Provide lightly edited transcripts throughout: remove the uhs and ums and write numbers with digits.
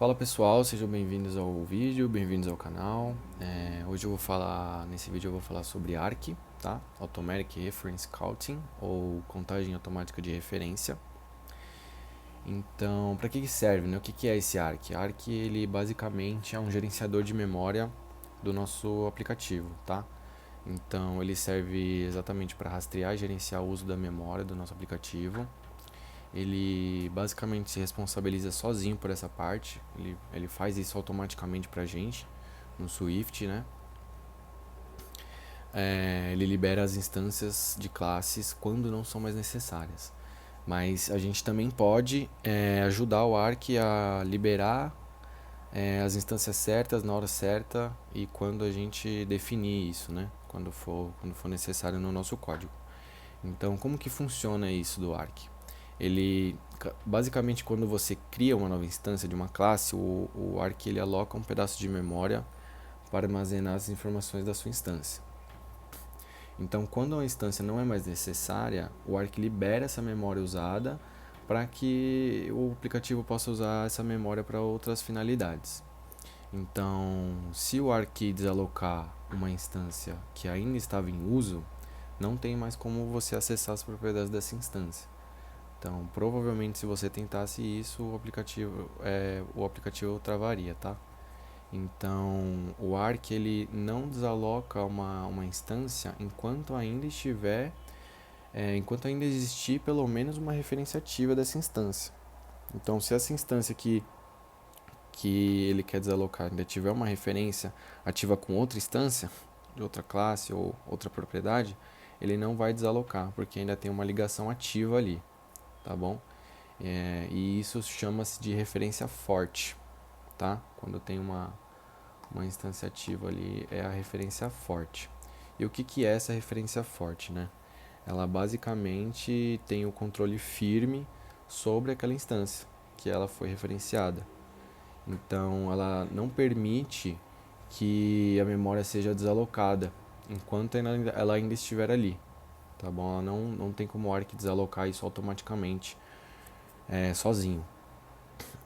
Fala pessoal, sejam bem-vindos ao vídeo, bem-vindos ao canal. Hoje nesse vídeo eu vou falar sobre ARC, tá? Automatic Reference Counting, ou contagem automática de referência. Então, para que serve, né? O que é esse ARC? ARC, ele basicamente é um gerenciador de memória do nosso aplicativo, tá? Então, ele serve exatamente para rastrear e gerenciar o uso da memória do nosso aplicativo. Ele basicamente se responsabiliza sozinho por essa parte. Ele faz isso automaticamente pra gente no Swift, né? Ele libera as instâncias de classes quando não são mais necessárias. Mas a gente também pode ajudar o Arc a liberar as instâncias certas na hora certa e quando a gente definir isso, né? Quando for necessário no nosso código. Então, como que funciona isso do Arc? Basicamente, quando você cria uma nova instância de uma classe, o Arc ele aloca um pedaço de memória para armazenar as informações da sua instância. Então, quando a instância não é mais necessária, o Arc libera essa memória usada para que o aplicativo possa usar essa memória para outras finalidades. Então, se o Arc desalocar uma instância que ainda estava em uso, não tem mais como você acessar as propriedades dessa instância. Então, provavelmente, se você tentasse isso, o aplicativo travaria, tá? Então, o Arc ele não desaloca uma instância enquanto ainda existir pelo menos uma referência ativa dessa instância. Então, se essa instância que ele quer desalocar ainda tiver uma referência ativa com outra instância, de outra classe ou outra propriedade, ele não vai desalocar, porque ainda tem uma ligação ativa ali, tá bom? E isso chama-se de referência forte, tá? Quando tem uma instância ativa ali, é a referência forte. E o que é essa referência forte, né? Ela basicamente tem o controle firme sobre aquela instância que ela foi referenciada. Então, ela não permite que a memória seja desalocada enquanto ela ainda estiver ali, tá bom? Ela não tem como o Arc desalocar isso automaticamente sozinho.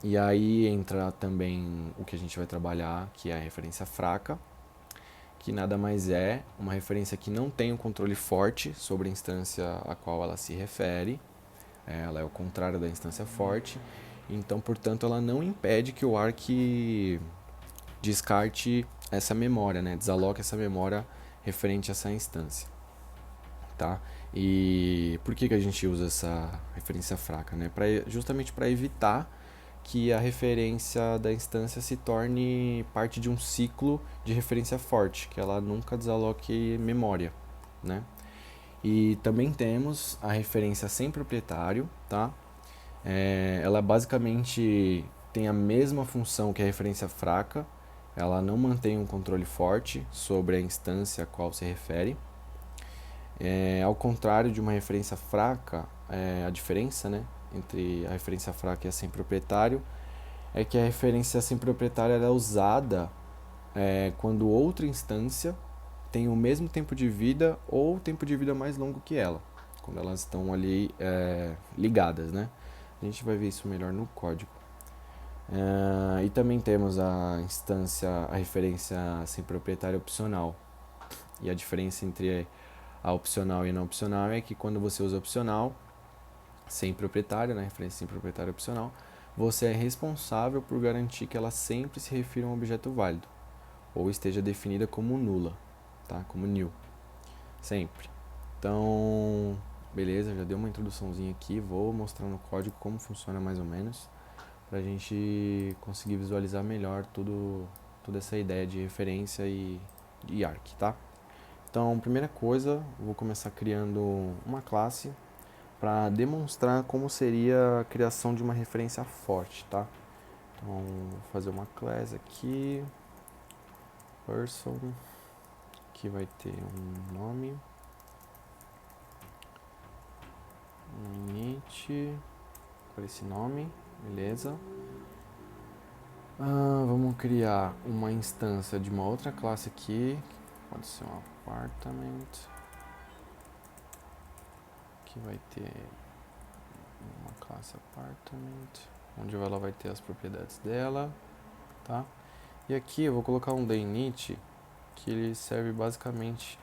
E aí entra também o que a gente vai trabalhar, que é a referência fraca, que nada mais é uma referência que não tem um controle forte sobre a instância a qual ela se refere. Ela é o contrário da instância forte. Então, portanto, ela não impede que o Arc descarte essa memória, né? Desaloque essa memória referente a essa instância, tá? E por que a gente usa essa referência fraca, né? Justamente para evitar que a referência da instância se torne parte de um ciclo de referência forte, que ela nunca desaloque memória, né? E também temos a referência sem proprietário, tá? Ela basicamente tem a mesma função que a referência fraca, ela não mantém um controle forte sobre a instância a qual se refere. Ao contrário de uma referência fraca, a diferença, né, entre a referência fraca e a sem proprietário é que a referência sem proprietária é usada quando outra instância tem o mesmo tempo de vida ou tempo de vida mais longo que ela, quando elas estão ali ligadas, né? A gente vai ver isso melhor no código. E também temos a referência sem proprietária opcional. E a diferença entre a opcional e a não opcional é que quando você usa opcional, sem proprietário, né, referência sem proprietário opcional, você é responsável por garantir que ela sempre se refira a um objeto válido, ou esteja definida como nula, tá? Como nil, sempre. Então, beleza, já dei uma introduçãozinha aqui, vou mostrar no código como funciona mais ou menos, para a gente conseguir visualizar melhor toda essa ideia de referência e Arc, tá? Então, primeira coisa, eu vou começar criando uma classe para demonstrar como seria a criação de uma referência forte, tá? Então, vou fazer uma class aqui, person, que vai ter um nome, um init, por esse nome, beleza? Vamos criar uma instância de uma outra classe aqui, pode ser um apartment, que vai ter uma classe apartment, onde ela vai ter as propriedades dela. tá? E aqui eu vou colocar um deinit que ele serve basicamente,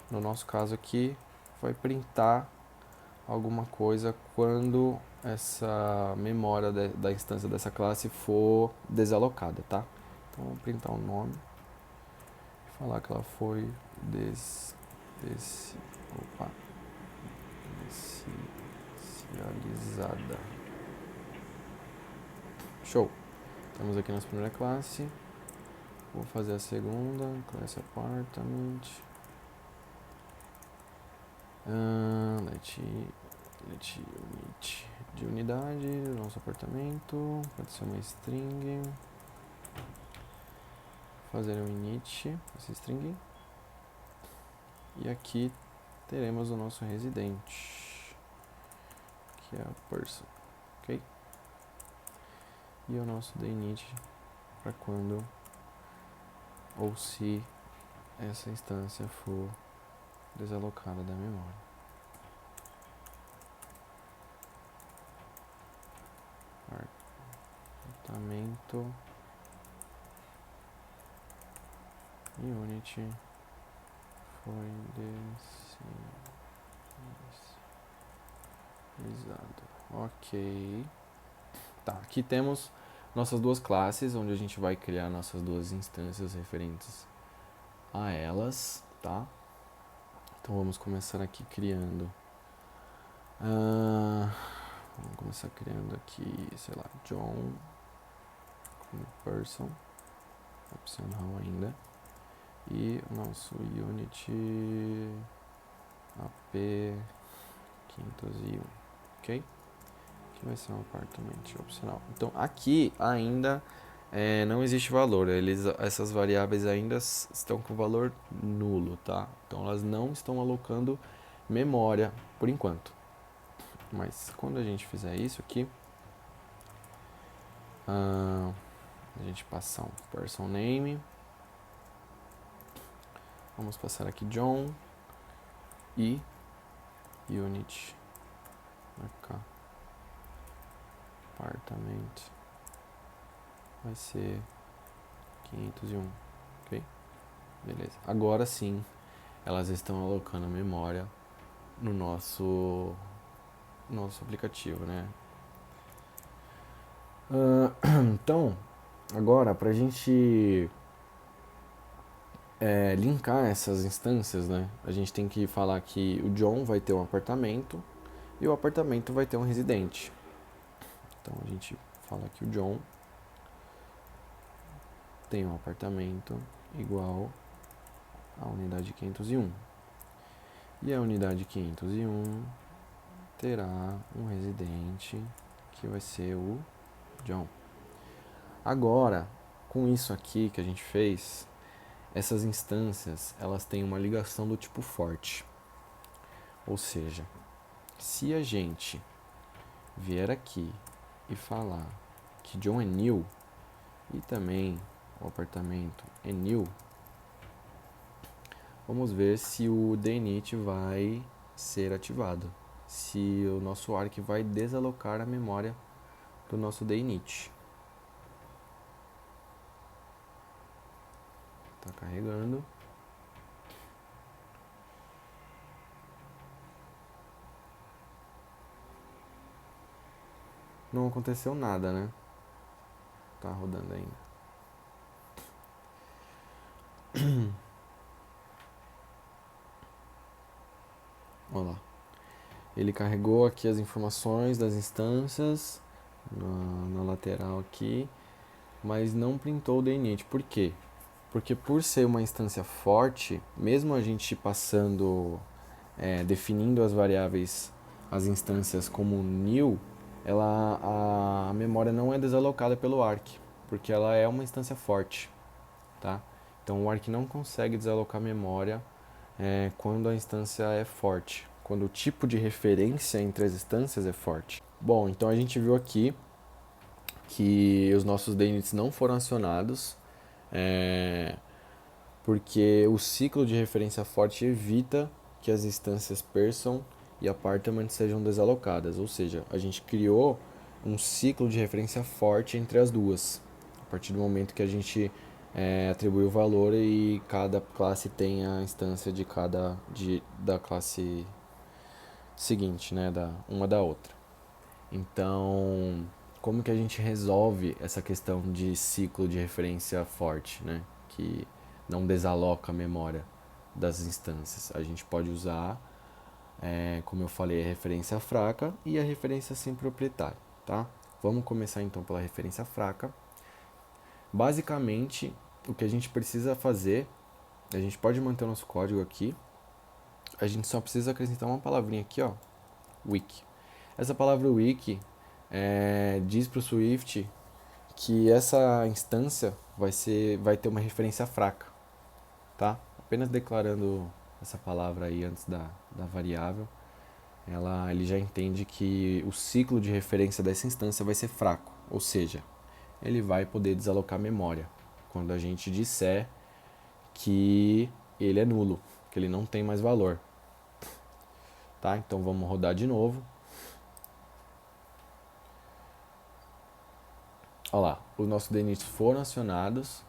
no nosso caso aqui, vai printar alguma coisa quando essa memória da instância dessa classe for desalocada, tá? Então vou printar um nome e falar que ela foi inicializada. Show! Estamos aqui na primeira classe. Vou fazer a segunda, class apartment. Let unit de unidade do nosso apartamento. Pode ser uma string. Fazer um init, essa string. E aqui teremos o nosso residente, que é a person, ok? E o nosso deinit para quando ou se essa instância for desalocada da memória. Apartamento unit foi desinicializado. Ok. Tá, aqui temos nossas duas classes, onde a gente vai criar nossas duas instâncias referentes a elas, tá? Então vamos começar aqui criando. Vamos começar criando aqui, sei lá, John como person, opcional ainda. E o nosso unit AP501, ok? Que vai ser um apartamento opcional. Então aqui ainda não existe valor, essas variáveis ainda estão com valor nulo, tá? Então elas não estão alocando memória por enquanto. Mas quando a gente fizer isso aqui, a gente passar um person name, vamos passar aqui John e unit cá, apartamento vai ser 501, ok? Beleza. Agora sim, elas estão alocando memória no nosso aplicativo, né? Então, agora para a gente linkar essas instâncias, né? A gente tem que falar que o John vai ter um apartamento e o apartamento vai ter um residente. Então a gente fala que o John tem um apartamento igual à unidade 501. E a unidade 501 terá um residente que vai ser o John. Agora, com isso aqui que a gente fez, essas instâncias elas têm uma ligação do tipo forte. Ou seja, se a gente vier aqui e falar que John é new e também o apartamento é new, vamos ver se o deinit vai ser ativado, se o nosso arc vai desalocar a memória do nosso deinit. Está carregando. Não aconteceu nada, né? Tá rodando ainda. Olha lá. Ele carregou aqui as informações das instâncias na lateral aqui, mas não printou o deinit. Por quê? Porque por ser uma instância forte, mesmo a gente passando, definindo as variáveis, as instâncias como new, a memória não é desalocada pelo arc, porque ela é uma instância forte, tá? Então o arc não consegue desalocar memória quando a instância é forte, quando o tipo de referência entre as instâncias é forte. Bom, então a gente viu aqui que os nossos deinits não foram acionados, porque o ciclo de referência forte evita que as instâncias person e apartment sejam desalocadas, ou seja, a gente criou um ciclo de referência forte entre as duas, partir do momento que a gente atribui o valor e cada classe tem a instância da classe seguinte, né, uma da outra. Então, como que a gente resolve essa questão de ciclo de referência forte, né, que não desaloca a memória das instâncias? A gente pode usar, como eu falei, a referência fraca e a referência sem proprietário, tá? Vamos começar então pela referência fraca. Basicamente, o que a gente precisa fazer, a gente pode manter o nosso código aqui, a gente só precisa acrescentar uma palavrinha aqui, ó, wiki. Essa palavra wiki diz para o Swift que essa instância vai ter uma referência fraca, tá? Apenas declarando essa palavra aí antes da variável, ele já entende que o ciclo de referência dessa instância vai ser fraco, ou seja, ele vai poder desalocar memória quando a gente disser que ele é nulo, que ele não tem mais valor. Tá? Então vamos rodar de novo. Olha lá, os nossos DNIs foram acionados,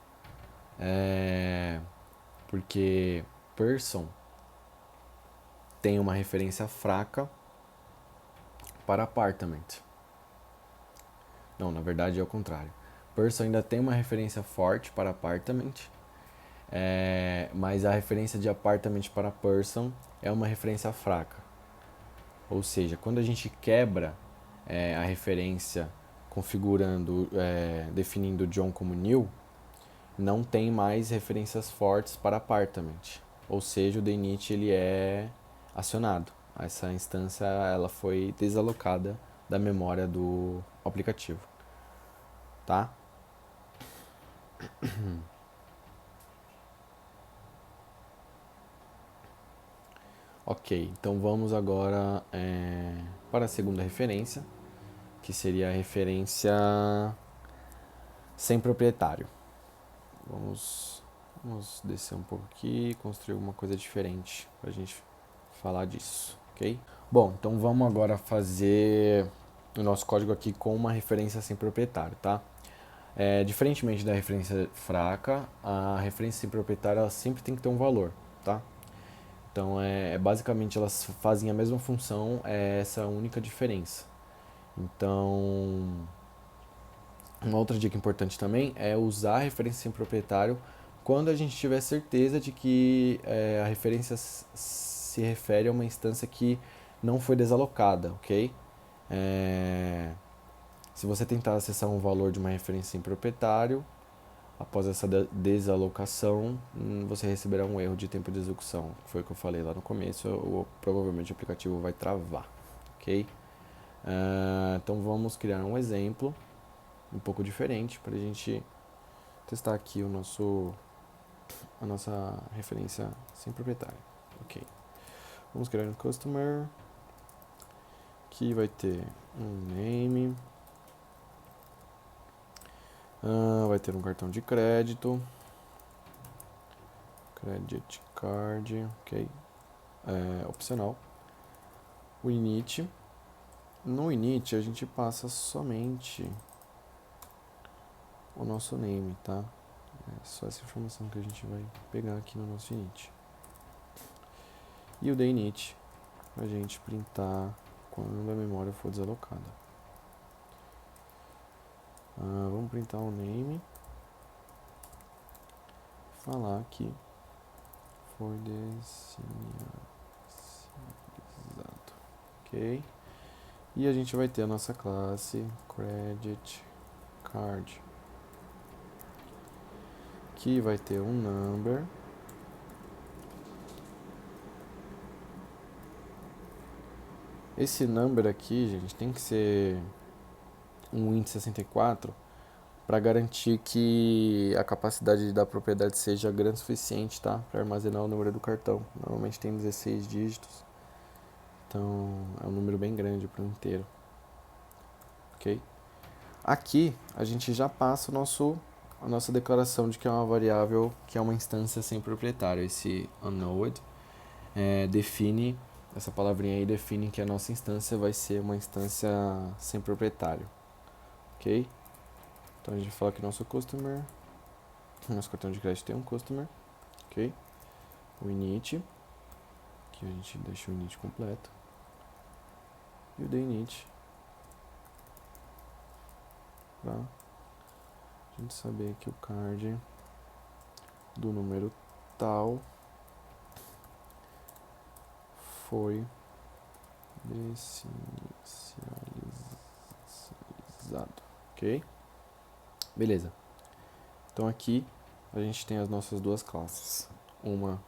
porque person tem uma referência fraca para apartment. Não, na verdade é o contrário. Person ainda tem uma referência forte para apartment, mas a referência de apartment para person é uma referência fraca. Ou seja, quando a gente quebra a referência configurando, definindo John como new, não tem mais referências fortes para apartment. Ou seja, o DNIT ele é acionado. Essa instância ela foi desalocada da memória do aplicativo. Tá? Ok, então vamos agora para a segunda referência, que seria a referência sem proprietário. Vamos descer um pouco aqui e construir alguma coisa diferente para a gente falar disso, ok? Bom, então vamos agora fazer o nosso código aqui com uma referência sem proprietário, tá? Diferentemente da referência fraca, a referência sem proprietário ela sempre tem que ter um valor, tá? Então, basicamente elas fazem a mesma função, essa única diferença. Então, uma outra dica importante também é usar a referência sem proprietário quando a gente tiver certeza de que a referência se refere a uma instância que não foi desalocada, ok? Se você tentar acessar um valor de uma referência sem proprietário, após essa desalocação, você receberá um erro de tempo de execução. Foi o que eu falei lá no começo, provavelmente o aplicativo vai travar, ok? Então vamos criar um exemplo um pouco diferente para a gente testar aqui a nossa referência sem proprietário. Ok. Vamos criar um customer que vai ter um name, vai ter um cartão de crédito, credit card, ok, opcional. O init, no init a gente passa somente o nosso name, tá? É só essa informação que a gente vai pegar aqui no nosso init. E o deinit, pra gente printar quando a memória for desalocada. Vamos printar o name. Falar que foi desinicializado. Ok? E a gente vai ter a nossa classe credit card, que vai ter um number Esse number aqui, gente, tem que ser um int 64 para garantir que a capacidade da propriedade seja grande o suficiente, tá? Para armazenar o número do cartão. Normalmente tem 16 dígitos, então é um número bem grande para um inteiro, ok? Aqui a gente já passa a nossa declaração de que é uma variável, que é uma instância sem proprietário. Esse unknowed define, essa palavrinha aí define que a nossa instância vai ser uma instância sem proprietário, ok? Então a gente vai falar que nosso customer, nosso cartão de crédito tem um customer, ok? O init, que a gente deixa o init completo, e o deinit, pra a gente saber que o card do número tal foi desinicializado, ok? Beleza. Então aqui a gente tem as nossas duas classes, uma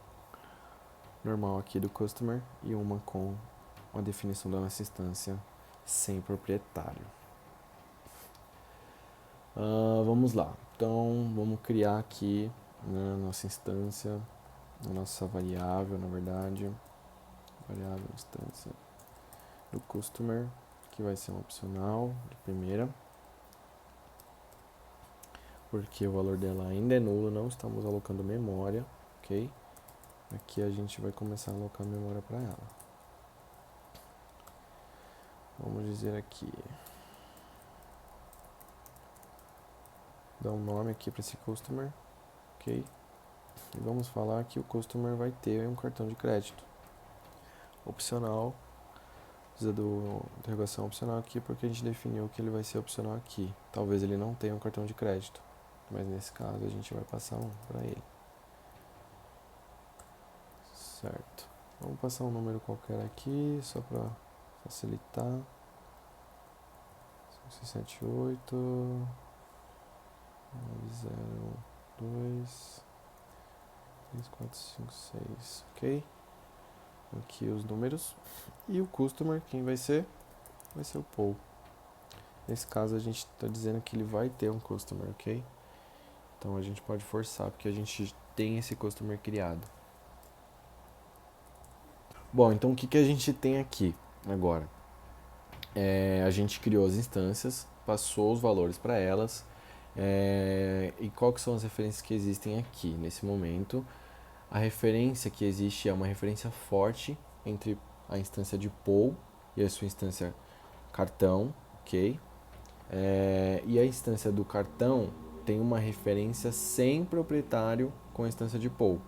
normal aqui do customer e uma com a definição da nossa instância sem proprietário. Vamos lá. Então vamos criar aqui, né, nossa instância, a nossa variável, na verdade, variável instância do customer, que vai ser um opcional de primeira, porque o valor dela ainda é nulo, não estamos alocando memória, ok? Aqui a gente vai começar a alocar memória para ela. Vamos dizer aqui, dar um nome aqui para esse customer, ok? E vamos falar que o customer vai ter um cartão de crédito opcional, precisa do interrogação opcional aqui porque a gente definiu que ele vai ser opcional aqui. Talvez ele não tenha um cartão de crédito, mas nesse caso a gente vai passar um para ele. Certo. Vamos passar um número qualquer aqui, só para facilitar. 578 902 3456, ok? Aqui os números. E o customer, quem vai ser? Vai ser o Paul. Nesse caso a gente está dizendo que ele vai ter um customer, ok? Então a gente pode forçar porque a gente tem esse customer criado. Bom, então o que a gente tem aqui agora? A gente criou as instâncias, passou os valores para elas. E qual que são as referências que existem aqui nesse momento? A referência que existe é uma referência forte entre a instância de Paul e a sua instância cartão, ok? E a instância do cartão tem uma referência sem proprietário com a instância de Paul,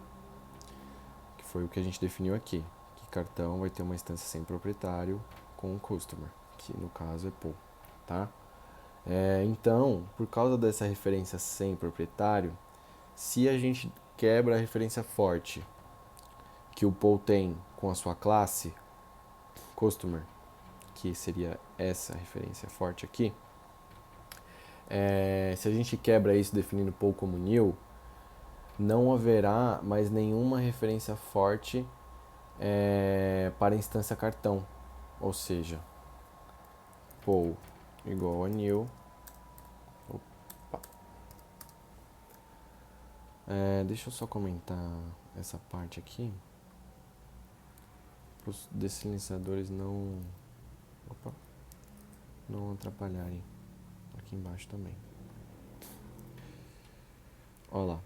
que foi o que a gente definiu aqui, que cartão vai ter uma instância sem proprietário com o customer, que no caso é Paul, tá? Então, por causa dessa referência sem proprietário, se a gente quebra a referência forte que o Paul tem com a sua classe, customer, que seria essa referência forte aqui, se a gente quebra isso definindo Paul como new, não haverá mais nenhuma referência forte para a instância cartão, ou seja, Paul igual a new. Deixa eu só comentar essa parte aqui, para os desilenciadores não atrapalharem aqui embaixo também. Olha lá,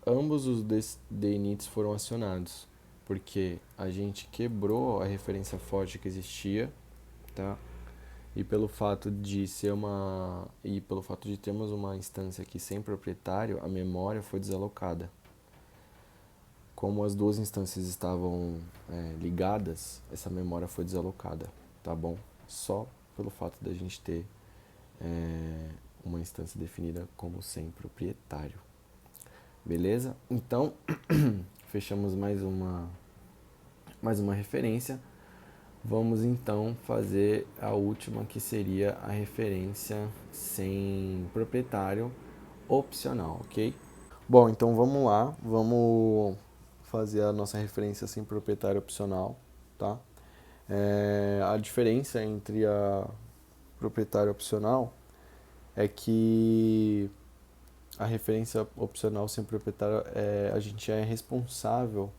ambos os deinits foram acionados, porque a gente quebrou a referência forte que existia, tá? E pelo fato de termos uma instância aqui sem proprietário, a memória foi desalocada. Como as duas instâncias estavam ligadas, essa memória foi desalocada, tá bom? Só pelo fato da gente ter uma instância definida como sem proprietário. Beleza? Então, fechamos mais uma referência. Vamos então fazer a última, que seria a referência sem proprietário opcional, ok? Bom, então vamos lá, vamos fazer a nossa referência sem proprietário opcional, tá? A diferença entre a proprietário opcional é que a referência opcional sem proprietário, a gente é responsável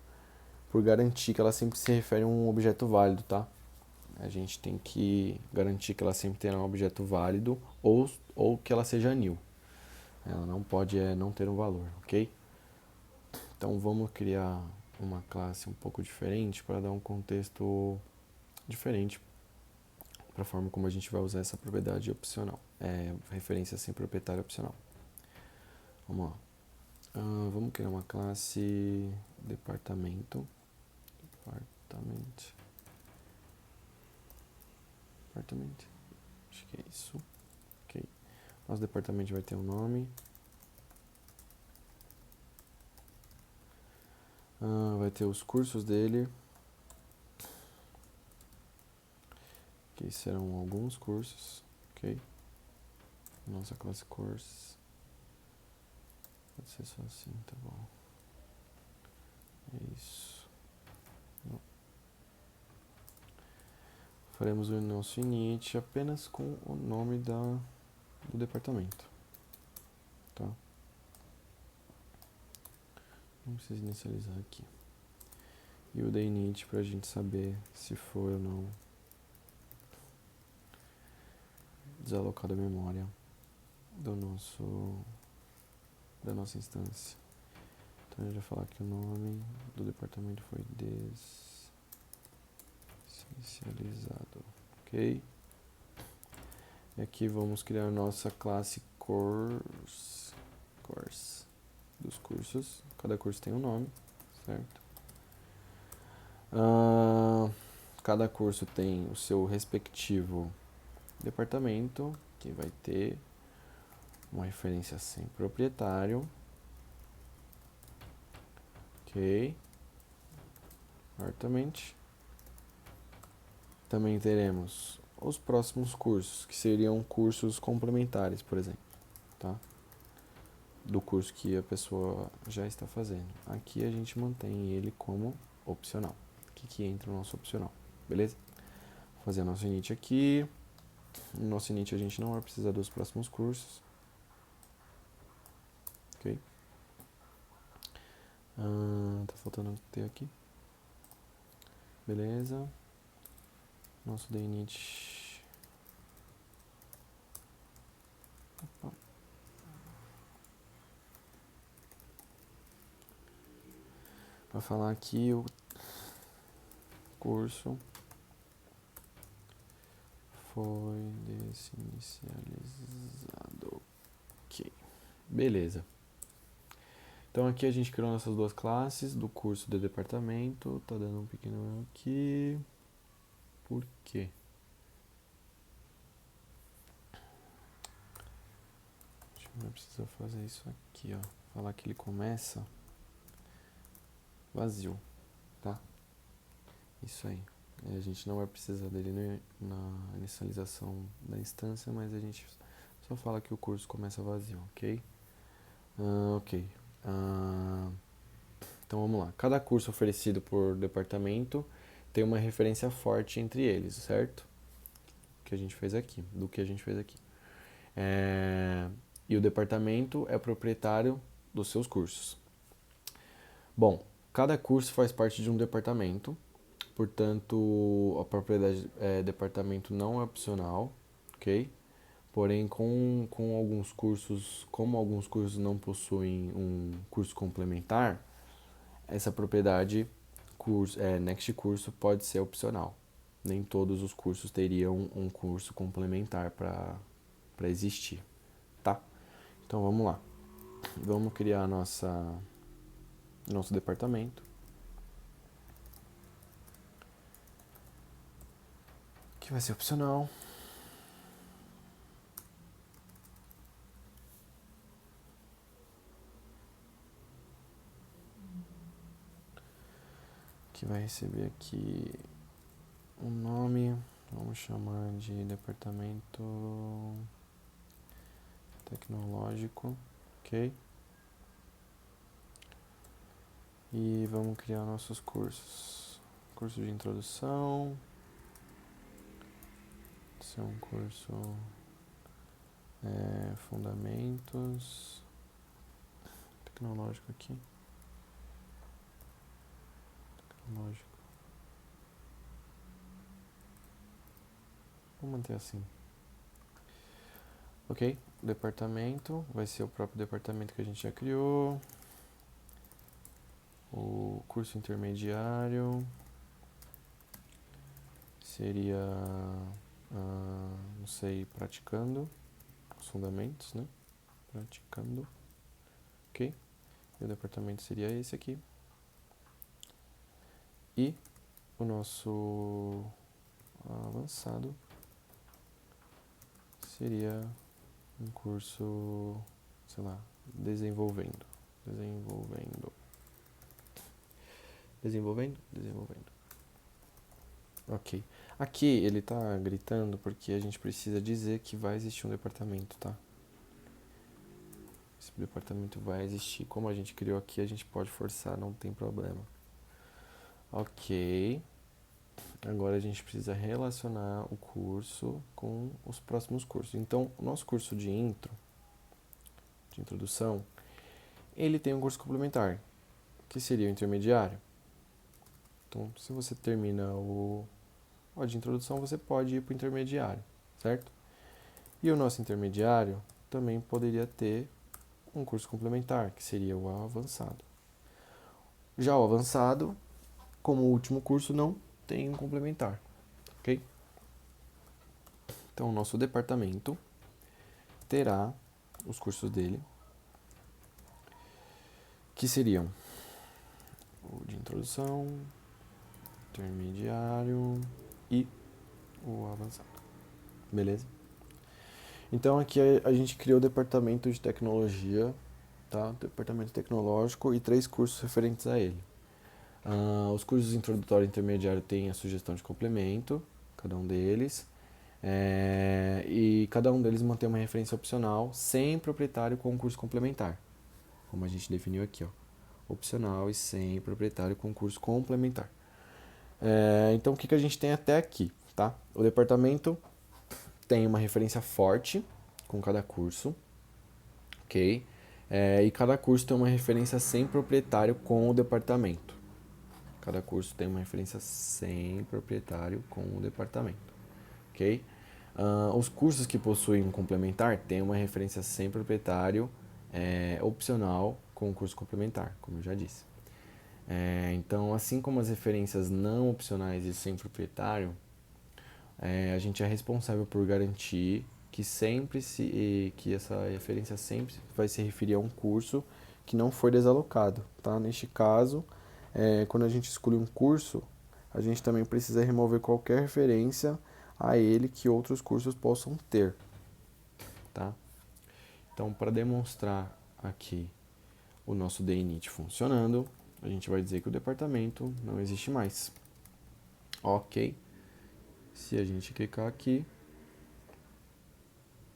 por garantir que ela sempre se refere a um objeto válido, tá? A gente tem que garantir que ela sempre terá um objeto válido ou que ela seja nil. Ela não pode não ter um valor, ok? Então vamos criar uma classe um pouco diferente para dar um contexto diferente para a forma como a gente vai usar essa propriedade opcional. Referência sem proprietário opcional. Vamos lá. Vamos criar uma classe departamento. Departamento. Acho que é isso. Ok. Nosso departamento vai ter um nome. Vai ter os cursos dele. Que serão alguns cursos. Ok. Nossa classe course. Pode ser só assim, tá bom. É isso. Não. Faremos o nosso init apenas com o nome do departamento. Tá? Não precisa inicializar aqui. E o init para a gente saber se foi ou não desalocada a memória da nossa instância. Então a gente vai falar que o nome do departamento foi desinicializado, ok? E aqui vamos criar a nossa classe course dos cursos. Cada curso tem um nome, certo? Cada curso tem o seu respectivo departamento, que vai ter uma referência sem proprietário. Ok. Certamente. Também teremos os próximos cursos, que seriam cursos complementares, por exemplo, tá? Do curso que a pessoa já está fazendo. Aqui a gente mantém ele como opcional. Aqui que entra o nosso opcional, beleza? Vou fazer o nosso init aqui. No nosso init a gente não vai precisar dos próximos cursos. Ok? Tá faltando ter aqui. Beleza. Nosso init. Opa. Vai falar aqui o curso foi desinicializado. Ok. Beleza. Então aqui a gente criou nossas duas classes do curso de departamento. Tá dando um pequeno erro aqui. Por quê? A gente vai precisar fazer isso aqui, ó. Falar que ele começa vazio, tá? Isso aí. A gente não vai precisar dele na inicialização da instância, mas a gente só fala que o curso começa vazio, ok? Ok. Então vamos lá. Cada curso oferecido por departamento tem uma referência forte entre eles, certo? Do que a gente fez aqui. E o departamento é proprietário dos seus cursos. Bom, cada curso faz parte de um departamento, portanto a propriedade departamento não é opcional, ok? Porém, com alguns cursos, como alguns cursos não possuem um curso complementar, essa propriedade Next Curso pode ser opcional. Nem todos os cursos teriam um curso complementar para existir, tá? Então vamos lá. Vamos criar nosso departamento, que vai ser opcional. Que vai receber aqui um nome, vamos chamar de departamento tecnológico, ok? E vamos criar nossos cursos. Curso de introdução, esse é um curso fundamentos, tecnológico aqui, tecnológico. Vou manter assim. Ok, departamento, vai ser o próprio departamento que a gente já criou. O curso intermediário seria não sei, praticando os fundamentos, né? Praticando, ok? E o departamento seria esse aqui. E o nosso avançado seria um curso, sei lá, desenvolvendo. Ok. Aqui ele tá gritando porque a gente precisa dizer que vai existir um departamento, tá? Esse departamento vai existir. Como a gente criou aqui, a gente pode forçar, não tem problema. Ok. Agora a gente precisa relacionar o curso com os próximos cursos. Então, o nosso curso de introdução, ele tem um curso complementar, que seria o intermediário. Então, se você termina o de introdução, você pode ir para o intermediário, certo? E o nosso intermediário também poderia ter um curso complementar, que seria o avançado. Já o avançado, como último curso, não tem um complementar, ok? Então, o nosso departamento terá os cursos dele, que seriam o de introdução, intermediário e o avançado. Beleza? Então aqui a gente criou o departamento de tecnologia, tá? Departamento tecnológico e 3 cursos referentes a ele. Os cursos introdutório e intermediário têm a sugestão de complemento, cada um deles. E cada um deles mantém uma referência opcional, sem proprietário com curso complementar. Como a gente definiu aqui, ó. Opcional e sem proprietário com curso complementar. Então o que a gente tem até aqui, tá? O departamento tem uma referência forte com cada curso, ok? E cada curso tem uma referência sem proprietário com o departamento. Cada curso tem uma referência sem proprietário com o departamento, ok? Os cursos que possuem um complementar têm uma referência sem proprietário opcional com o curso complementar, como eu já disse. Então, assim como as referências não opcionais e sem proprietário, a gente é responsável por garantir que que essa referência sempre vai se referir a um curso que não foi desalocado, tá? Neste caso, quando a gente escolhe um curso, a gente também precisa remover qualquer referência a ele que outros cursos possam ter, tá? Então, para demonstrar aqui o nosso DNIT funcionando, a gente vai dizer que o departamento não existe mais. Ok. Se a gente clicar aqui,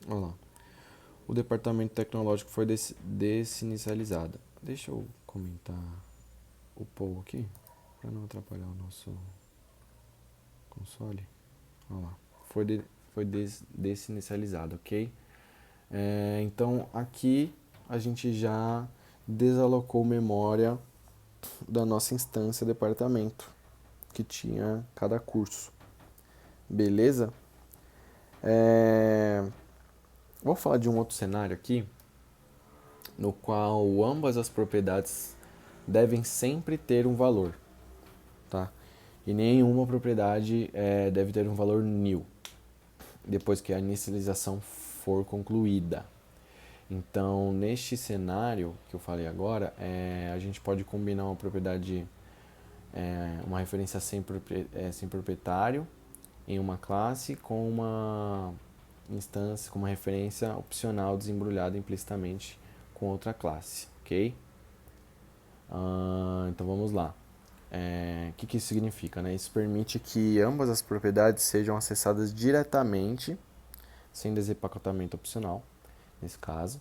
olha lá, o departamento tecnológico foi desinicializado. Deixa eu comentar o poll aqui, para não atrapalhar o nosso console. Olha lá, foi desinicializado, ok? Então aqui a gente já desalocou memória da nossa instância departamento, que tinha cada curso. Beleza? Vou falar de um outro cenário aqui, no qual ambas as propriedades devem sempre ter um valor, tá? E nenhuma propriedade deve ter um valor nil, depois que a inicialização for concluída. Então, neste cenário que eu falei agora, a gente pode combinar uma propriedade, uma referência sem proprietário em uma classe com uma instância, com uma referência opcional desembrulhada implicitamente com outra classe, ok? Então vamos lá. O que isso significa, né? Isso permite que ambas as propriedades sejam acessadas diretamente, sem desempacotamento opcional, nesse caso,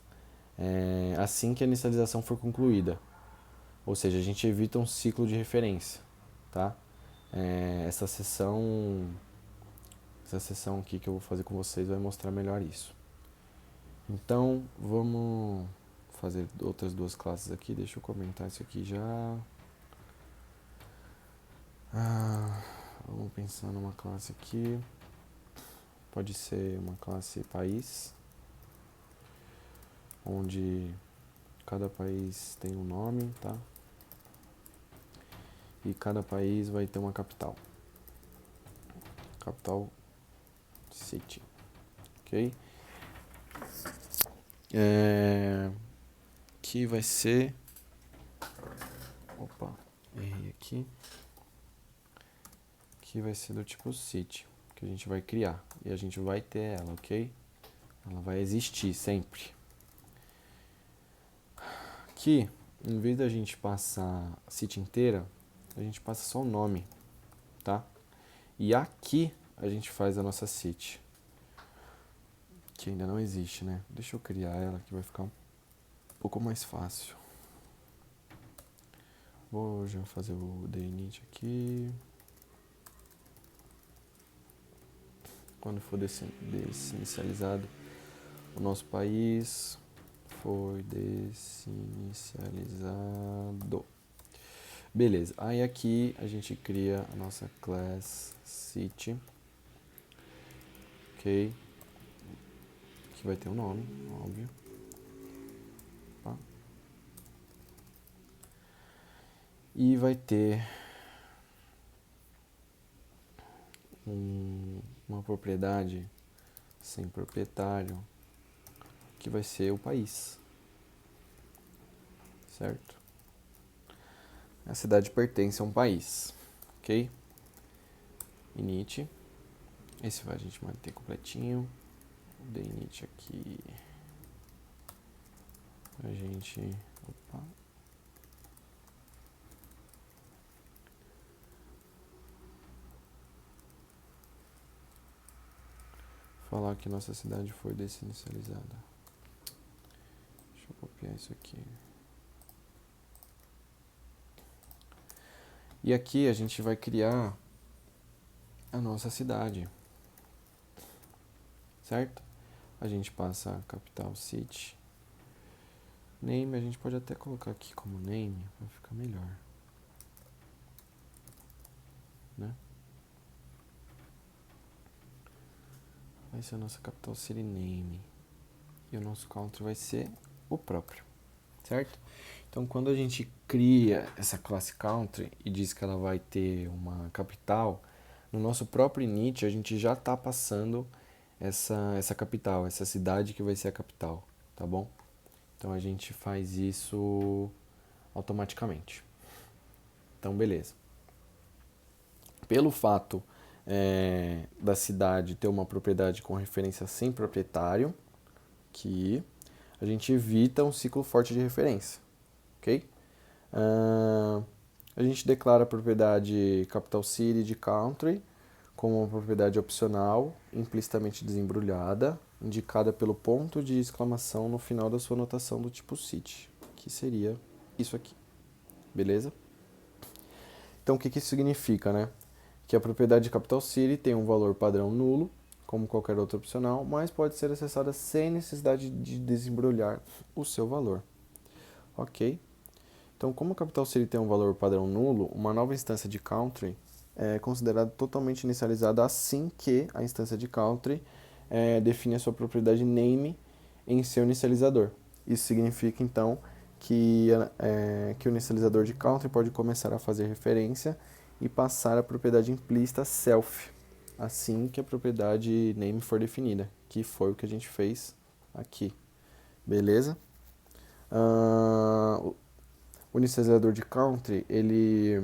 assim que a inicialização for concluída. Ou seja, a gente evita um ciclo de referência, tá? Essa sessão aqui que eu vou fazer com vocês vai mostrar melhor isso. Então, vamos fazer outras 2 classes aqui. Deixa eu comentar isso aqui já. Vamos pensar numa classe aqui. Pode ser uma classe país, onde cada país tem um nome, tá? E cada país vai ter uma capital. Capital city, ok? Que vai ser, opa, errei aqui, que vai ser do tipo city, que a gente vai criar, e a gente vai ter ela, ok? Ela vai existir sempre. Aqui, em vez da gente passar a city inteira, a gente passa só o nome, tá? E aqui a gente faz a nossa city, que ainda não existe, né? Deixa eu criar ela que vai ficar um pouco mais fácil. Vou já fazer o deinit aqui. Quando for desinicializado o nosso país, foi desinicializado. Beleza, aí aqui a gente cria a nossa class city, ok? Que vai ter um nome, óbvio. Tá? E vai ter uma propriedade sem proprietário, que vai ser o país, certo? A cidade pertence a um país, ok? Init. Esse vai a gente manter completinho. O init aqui. A gente... Opa. Falar que nossa cidade foi desinicializada. Deixa eu copiar isso aqui. E aqui a gente vai criar a nossa cidade, certo? A gente passa a capital city. Name, a gente pode até colocar aqui como name, vai ficar melhor, né? Vai ser a nossa capital city name. E o nosso country vai ser o próprio, certo? Então, quando a gente cria essa classe country e diz que ela vai ter uma capital, no nosso próprio init a gente já está passando essa capital, essa cidade que vai ser a capital, tá bom? Então a gente faz isso automaticamente. Então, beleza. Pelo fato da cidade ter uma propriedade com referência sem proprietário, que a gente evita um ciclo forte de referência, ok? A gente declara a propriedade capital city de country como uma propriedade opcional, implicitamente desembrulhada, indicada pelo ponto de exclamação no final da sua notação do tipo city, que seria isso aqui, beleza? Então, o que isso significa, né? Que a propriedade capital city tem um valor padrão nulo, como qualquer outra opcional, mas pode ser acessada sem necessidade de desembrulhar o seu valor. Ok? Então, como a capital city tem um valor padrão nulo, uma nova instância de country é considerada totalmente inicializada assim que a instância de country define a sua propriedade name em seu inicializador. Isso significa, então, que o inicializador de country pode começar a fazer referência e passar a propriedade implícita self, assim que a propriedade name for definida, que foi o que a gente fez aqui. Beleza? O inicializador de country, ele,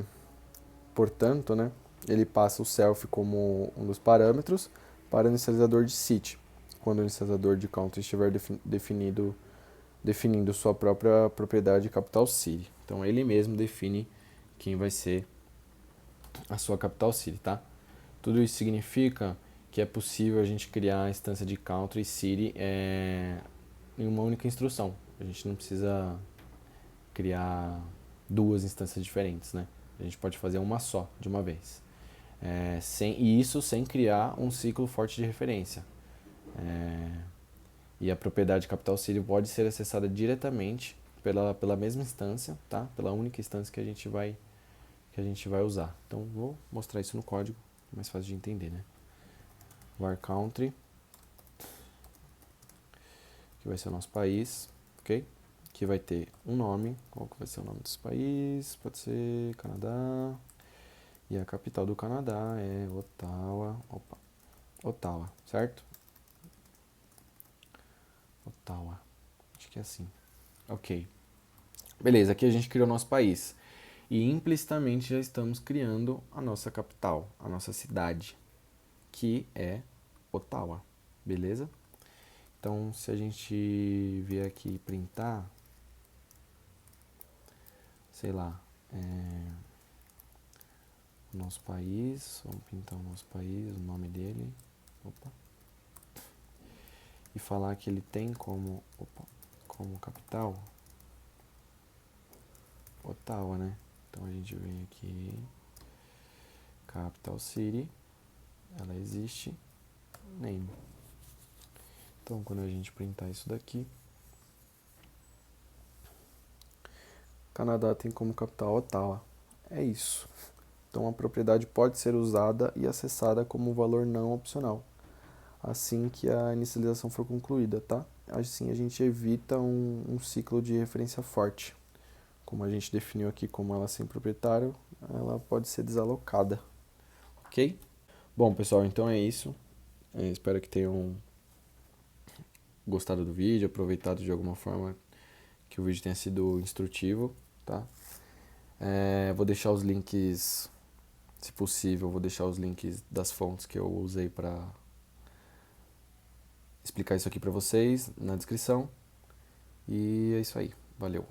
portanto, né, ele passa o self como um dos parâmetros para o inicializador de city, quando o inicializador de country estiver definindo sua própria propriedade capital city. Então, ele mesmo define quem vai ser a sua capital city, tá? Tudo isso significa que é possível a gente criar a instância de country e city em uma única instrução. A gente não precisa criar duas instâncias diferentes, né? A gente pode fazer uma só, de uma vez. E isso sem criar um ciclo forte de referência. E a propriedade capital city pode ser acessada diretamente pela mesma instância, tá? Pela única instância que a gente vai usar. Então, vou mostrar isso no código, mais fácil de entender, né? var country, que vai ser o nosso país, ok? Que vai ter um nome. Qual que vai ser o nome desse país? Pode ser Canadá. E a capital do Canadá é Ottawa. Opa. Ottawa, certo? Ottawa, acho que é assim. Ok. Beleza, aqui a gente criou nosso país. E implicitamente já estamos criando a nossa capital, a nossa cidade, que é Ottawa, beleza? Então, se a gente vier aqui printar, sei lá, o nosso país, vamos pintar o nosso país, o nome dele, opa, e falar que ele tem como capital Ottawa, né? Então a gente vem aqui, Capital City, ela existe, name. Então quando a gente printar isso daqui, Canadá tem como capital Ottawa. É isso. Então a propriedade pode ser usada e acessada como valor não opcional, assim que a inicialização for concluída, tá? Assim a gente evita um ciclo de referência forte. Como a gente definiu aqui como ela sem proprietário, ela pode ser desalocada, ok? Bom, pessoal, então é isso. Espero que tenham gostado do vídeo, aproveitado de alguma forma, que o vídeo tenha sido instrutivo, tá? Vou deixar os links, se possível, vou deixar os links das fontes que eu usei para explicar isso aqui para vocês na descrição. E é isso aí. Valeu.